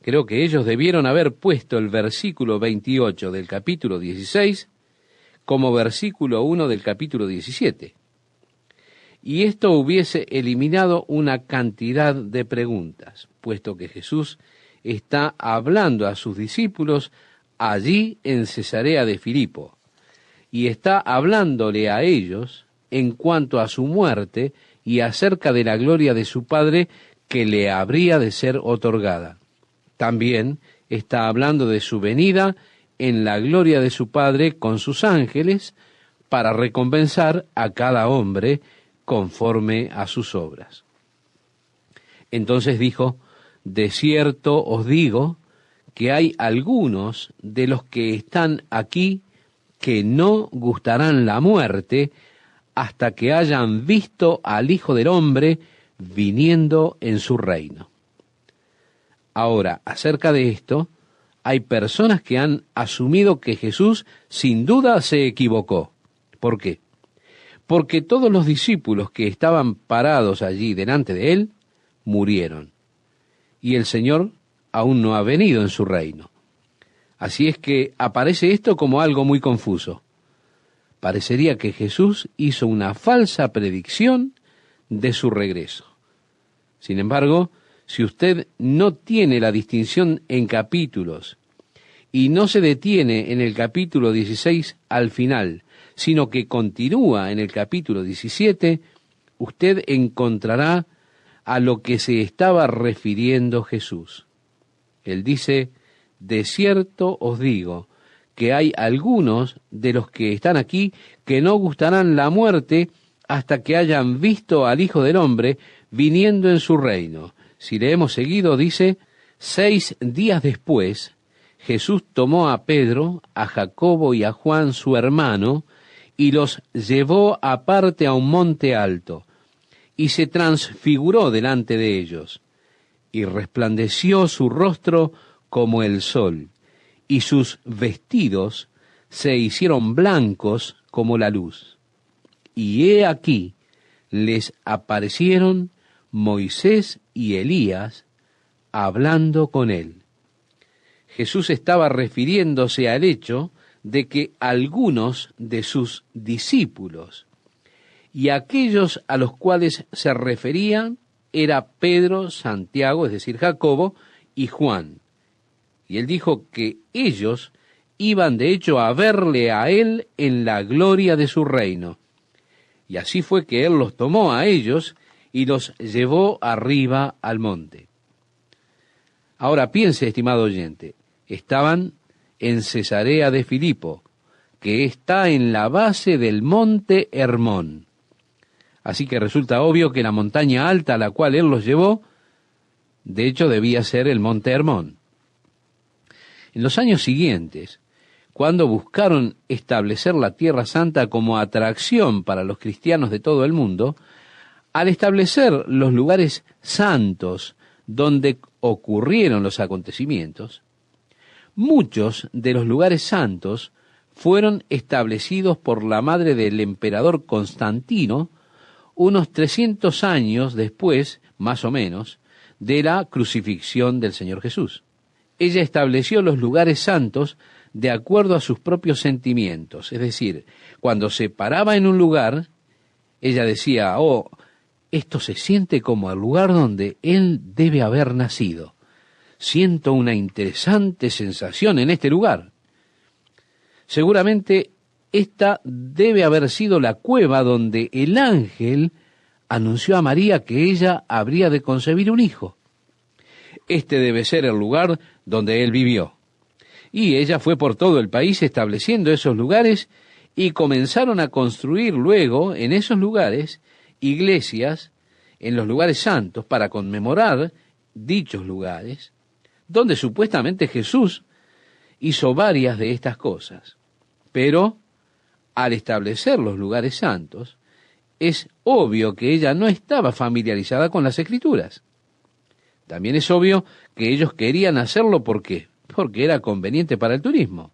Creo que ellos debieron haber puesto el versículo 28 del capítulo 16 como versículo 1 del capítulo 17. Y esto hubiese eliminado una cantidad de preguntas, puesto que Jesús está hablando a sus discípulos allí en Cesarea de Filipo, y está hablándole a ellos en cuanto a su muerte y acerca de la gloria de su Padre que le habría de ser otorgada. También está hablando de su venida en la gloria de su Padre con sus ángeles para recompensar a cada hombre conforme a sus obras. Entonces dijo: de cierto os digo que hay algunos de los que están aquí que no gustarán la muerte hasta que hayan visto al Hijo del Hombre viniendo en su reino. Ahora, acerca de esto, hay personas que han asumido que Jesús sin duda se equivocó. ¿Por qué? Porque todos los discípulos que estaban parados allí delante de él murieron, y el Señor aún no ha venido en su reino. Así es que aparece esto como algo muy confuso. Parecería que Jesús hizo una falsa predicción de su regreso. Sin embargo, si usted no tiene la distinción en capítulos y no se detiene en el capítulo 16 al final, sino que continúa en el capítulo 17, usted encontrará a lo que se estaba refiriendo Jesús. Él dice: de cierto os digo que hay algunos de los que están aquí que no gustarán la muerte hasta que hayan visto al Hijo del Hombre viniendo en su reino. Si le hemos seguido, dice: 6 días después, Jesús tomó a Pedro, a Jacobo y a Juan su hermano, y los llevó aparte a un monte alto, y se transfiguró delante de ellos, y resplandeció su rostro como el sol, y sus vestidos se hicieron blancos como la luz. Y he aquí, les aparecieron Moisés y Elías hablando con él. Jesús estaba refiriéndose al hecho de que algunos de sus discípulos, y aquellos a los cuales se referían, era Pedro, Santiago, es decir, Jacobo, y Juan. Y él dijo que ellos iban de hecho a verle a él en la gloria de su reino. Y así fue que él los tomó a ellos y los llevó arriba al monte. Ahora piense, estimado oyente, estaban en Cesarea de Filipo, que está en la base del monte Hermón. Así que resulta obvio que la montaña alta a la cual él los llevó, de hecho debía ser el monte Hermón. En los años siguientes, cuando buscaron establecer la Tierra Santa como atracción para los cristianos de todo el mundo, al establecer los lugares santos donde ocurrieron los acontecimientos, muchos de los lugares santos fueron establecidos por la madre del emperador Constantino unos 300 años después, más o menos, de la crucifixión del Señor Jesús. Ella estableció los lugares santos de acuerdo a sus propios sentimientos. Es decir, cuando se paraba en un lugar, ella decía: oh, esto se siente como el lugar donde él debe haber nacido. Siento una interesante sensación en este lugar. Seguramente esta debe haber sido la cueva donde el ángel anunció a María que ella habría de concebir un hijo. Este debe ser el lugar donde él vivió. Y ella fue por todo el país estableciendo esos lugares y comenzaron a construir luego en esos lugares iglesias en los lugares santos para conmemorar dichos lugares, donde supuestamente Jesús hizo varias de estas cosas. Pero al establecer los lugares santos, es obvio que ella no estaba familiarizada con las Escrituras. También es obvio que ellos querían hacerlo, ¿por qué? Porque era conveniente para el turismo.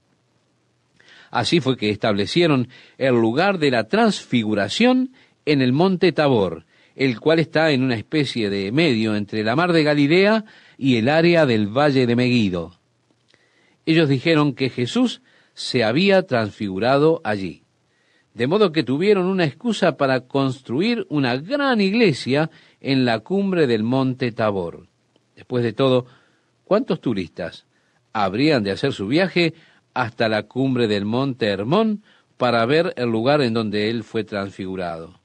Así fue que establecieron el lugar de la transfiguración en el monte Tabor, el cual está en una especie de medio entre la mar de Galilea y el área del valle de Meguido. Ellos dijeron que Jesús se había transfigurado allí, de modo que tuvieron una excusa para construir una gran iglesia en la cumbre del monte Tabor. Después de todo, ¿cuántos turistas habrían de hacer su viaje hasta la cumbre del monte Hermón para ver el lugar en donde él fue transfigurado?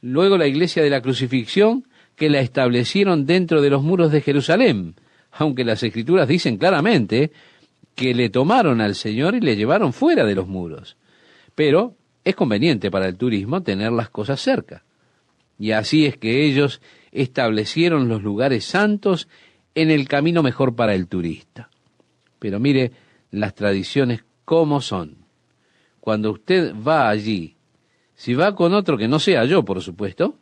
Luego la iglesia de la crucifixión, que la establecieron dentro de los muros de Jerusalén, aunque las Escrituras dicen claramente que le tomaron al Señor y le llevaron fuera de los muros. Pero es conveniente para el turismo tener las cosas cerca. Y así es que ellos establecieron los lugares santos en el camino mejor para el turista. Pero mire las tradiciones cómo son. Cuando usted va allí, si va con otro que no sea yo, por supuesto,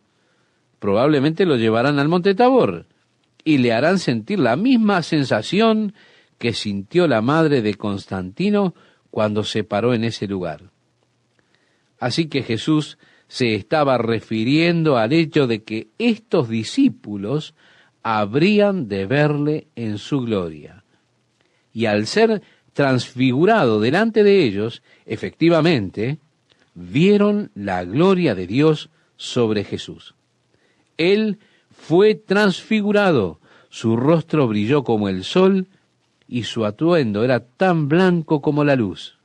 probablemente lo llevarán al monte Tabor y le harán sentir la misma sensación que sintió la madre de Constantino cuando se paró en ese lugar. Así que Jesús se estaba refiriendo al hecho de que estos discípulos habrían de verle en su gloria. Y al ser transfigurado delante de ellos, efectivamente, vieron la gloria de Dios sobre Jesús. Él fue transfigurado, su rostro brilló como el sol, y su atuendo era tan blanco como la luz.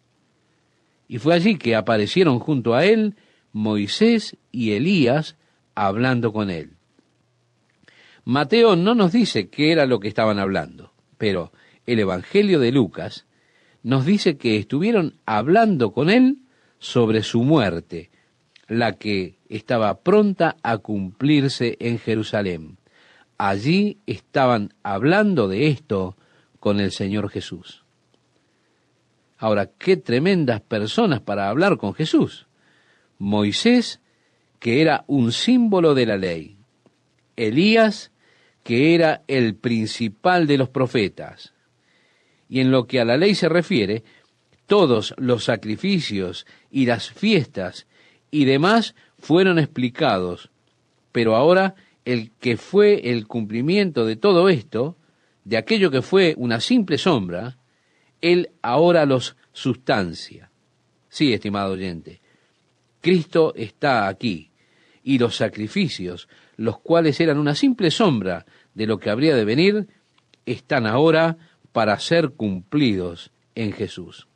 Y fue allí que aparecieron junto a él Moisés y Elías hablando con él. Mateo no nos dice qué era lo que estaban hablando, pero el Evangelio de Lucas nos dice que estuvieron hablando con él sobre su muerte, la que estaba pronta a cumplirse en Jerusalén. Allí estaban hablando de esto con el Señor Jesús. Ahora, qué tremendas personas para hablar con Jesús. Moisés, que era un símbolo de la ley. Elías, que era el principal de los profetas. Y en lo que a la ley se refiere, todos los sacrificios y las fiestas y demás fueron explicados, pero ahora el que fue el cumplimiento de todo esto, de aquello que fue una simple sombra, él ahora los sustancia. Sí, estimado oyente, Cristo está aquí, y los sacrificios, los cuales eran una simple sombra de lo que habría de venir, están ahora para ser cumplidos en Jesús.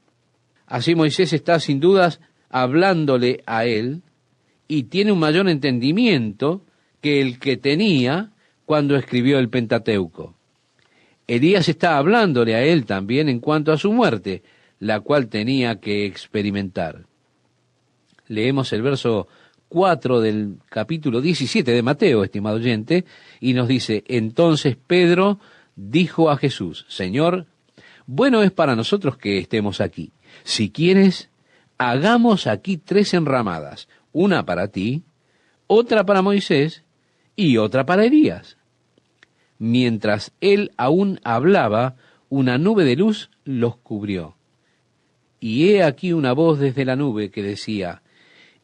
Así Moisés está sin dudas hablándole a él, y tiene un mayor entendimiento que el que tenía cuando escribió el Pentateuco. Elías está hablándole a él también en cuanto a su muerte, la cual tenía que experimentar. Leemos el verso 4 del capítulo 17 de Mateo, estimado oyente, y nos dice: entonces Pedro dijo a Jesús: Señor, bueno es para nosotros que estemos aquí. Si quieres, hagamos aquí 3 enramadas, una para ti, otra para Moisés y otra para Elías. Mientras él aún hablaba, una nube de luz los cubrió. Y he aquí una voz desde la nube que decía: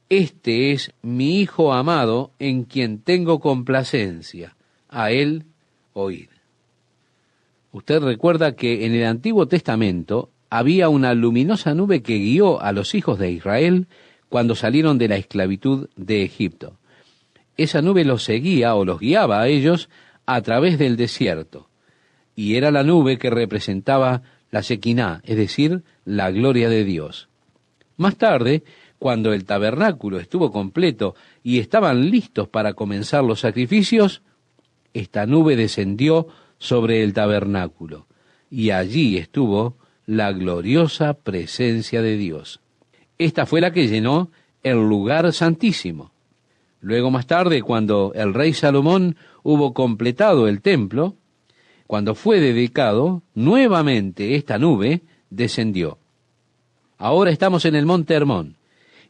Este es mi Hijo amado, en quien tengo complacencia. A él oíd. Usted recuerda que en el Antiguo Testamento había una luminosa nube que guió a los hijos de Israel cuando salieron de la esclavitud de Egipto. Esa nube los seguía o los guiaba a ellos a través del desierto, y era la nube que representaba la Shekinah, es decir, la gloria de Dios. Más tarde, cuando el tabernáculo estuvo completo y estaban listos para comenzar los sacrificios, esta nube descendió sobre el tabernáculo, y allí estuvo la gloriosa presencia de Dios. Esta fue la que llenó el lugar santísimo. Luego, más tarde, cuando el rey Salomón hubo completado el templo, cuando fue dedicado, nuevamente esta nube descendió. Ahora estamos en el monte Hermón,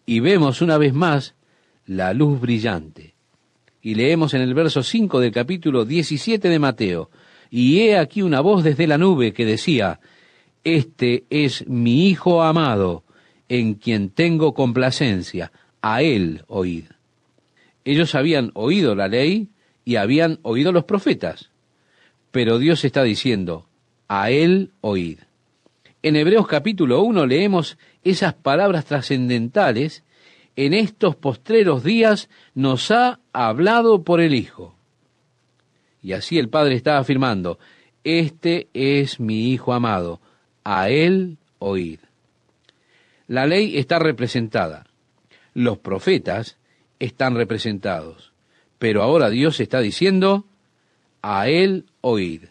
y vemos una vez más la luz brillante. Y leemos en el verso 5 del capítulo 17 de Mateo, y he aquí una voz desde la nube que decía, «Este es mi Hijo amado, en quien tengo complacencia, a él oíd». Ellos habían oído la ley y habían oído los profetas, pero Dios está diciendo, «A él oíd». En Hebreos capítulo 1 leemos esas palabras trascendentales, «En estos postreros días nos ha hablado por el Hijo». Y así el Padre está afirmando, «Este es mi Hijo amado, a él oíd». La ley está representada, los profetas están representados, pero ahora Dios está diciendo, «A él oíd».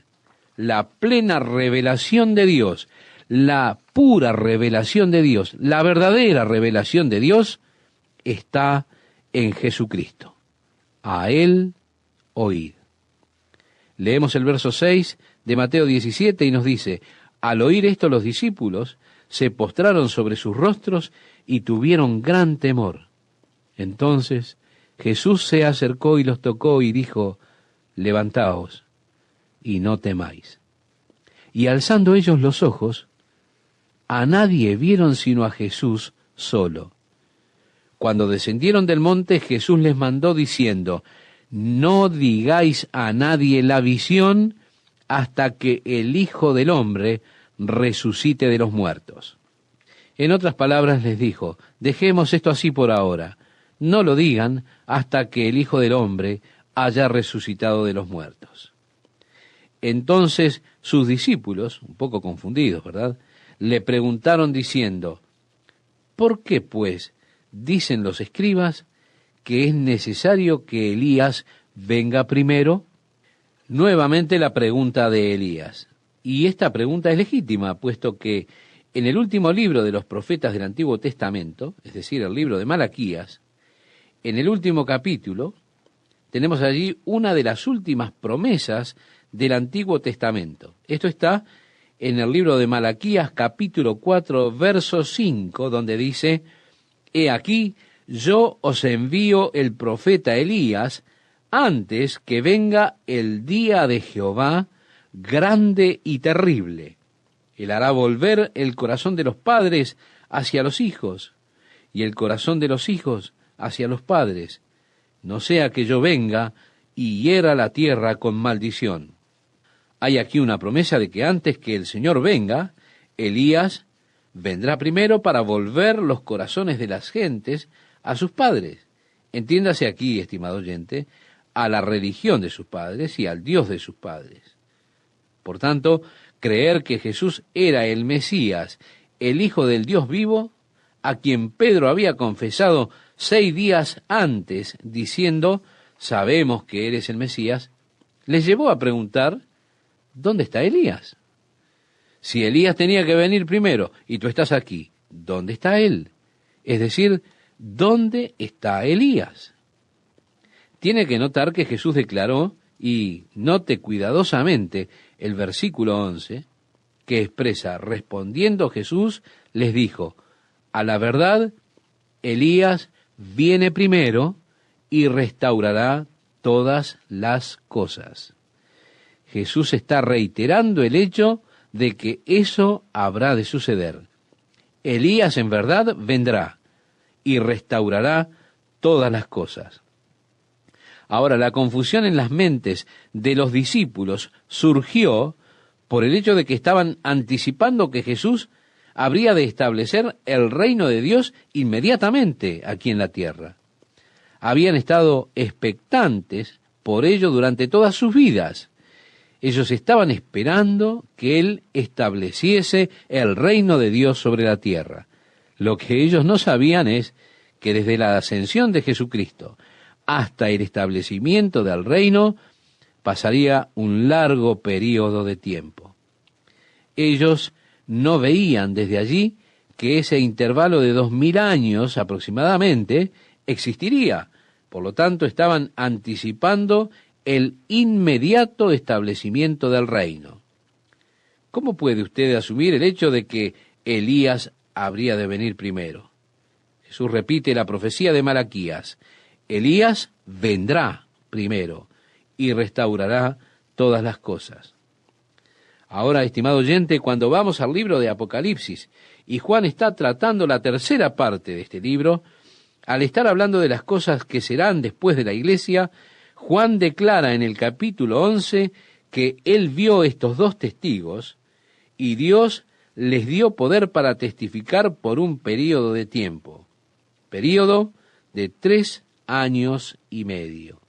La plena revelación de Dios, la pura revelación de Dios, la verdadera revelación de Dios está en Jesucristo. A él oíd. Leemos el verso 6 de Mateo 17 y nos dice, al oír esto los discípulos se postraron sobre sus rostros y tuvieron gran temor. Entonces Jesús se acercó y los tocó y dijo, levantaos y no temáis. Y alzando ellos los ojos, a nadie vieron sino a Jesús solo. Cuando descendieron del monte, Jesús les mandó diciendo, no digáis a nadie la visión hasta que el Hijo del Hombre resucite de los muertos. En otras palabras les dijo, dejemos esto así por ahora, no lo digan hasta que el Hijo del Hombre haya resucitado de los muertos. Entonces sus discípulos, un poco confundidos, ¿verdad?, le preguntaron diciendo, ¿por qué, pues, dicen los escribas que es necesario que Elías venga primero? Nuevamente la pregunta de Elías. Y esta pregunta es legítima, puesto que en el último libro de los profetas del Antiguo Testamento, es decir, el libro de Malaquías, en el último capítulo, tenemos allí una de las últimas promesas del Antiguo Testamento. Esto está en el libro de Malaquías, capítulo 4, verso 5, donde dice, «He aquí, yo os envío el profeta Elías antes que venga el día de Jehová grande y terrible. Él hará volver el corazón de los padres hacia los hijos, y el corazón de los hijos hacia los padres, no sea que yo venga y hiera la tierra con maldición». Hay aquí una promesa de que antes que el Señor venga, Elías vendrá primero para volver los corazones de las gentes a sus padres. Entiéndase aquí, estimado oyente, a la religión de sus padres y al Dios de sus padres. Por tanto, creer que Jesús era el Mesías, el Hijo del Dios vivo, a quien Pedro había confesado 6 días antes, diciendo, sabemos que eres el Mesías, les llevó a preguntar, ¿dónde está Elías? Si Elías tenía que venir primero y tú estás aquí, ¿dónde está él? Es decir, ¿dónde está Elías? Tiene que notar que Jesús declaró, y note cuidadosamente el versículo 11, que expresa, respondiendo Jesús, les dijo, a la verdad, Elías viene primero y restaurará todas las cosas. Jesús está reiterando el hecho de que eso habrá de suceder. Elías en verdad vendrá y restaurará todas las cosas. Ahora, la confusión en las mentes de los discípulos surgió por el hecho de que estaban anticipando que Jesús habría de establecer el reino de Dios inmediatamente aquí en la tierra. Habían estado expectantes por ello durante todas sus vidas. Ellos estaban esperando que Él estableciese el reino de Dios sobre la tierra. Lo que ellos no sabían es que desde la ascensión de Jesucristo hasta el establecimiento del reino pasaría un largo período de tiempo. Ellos no veían desde allí que ese intervalo de 2000 años aproximadamente existiría. Por lo tanto, estaban anticipando el inmediato establecimiento del reino. ¿Cómo puede usted asumir el hecho de que Elías habría de venir primero? Jesús repite la profecía de Malaquías: Elías vendrá primero y restaurará todas las cosas. Ahora, estimado oyente, cuando vamos al libro de Apocalipsis, y Juan está tratando la tercera parte de este libro, al estar hablando de las cosas que serán después de la iglesia, Juan declara en el capítulo 11 que él vio estos dos testigos, y Dios les dio poder para testificar por un período de tiempo, período de 3 años y medio.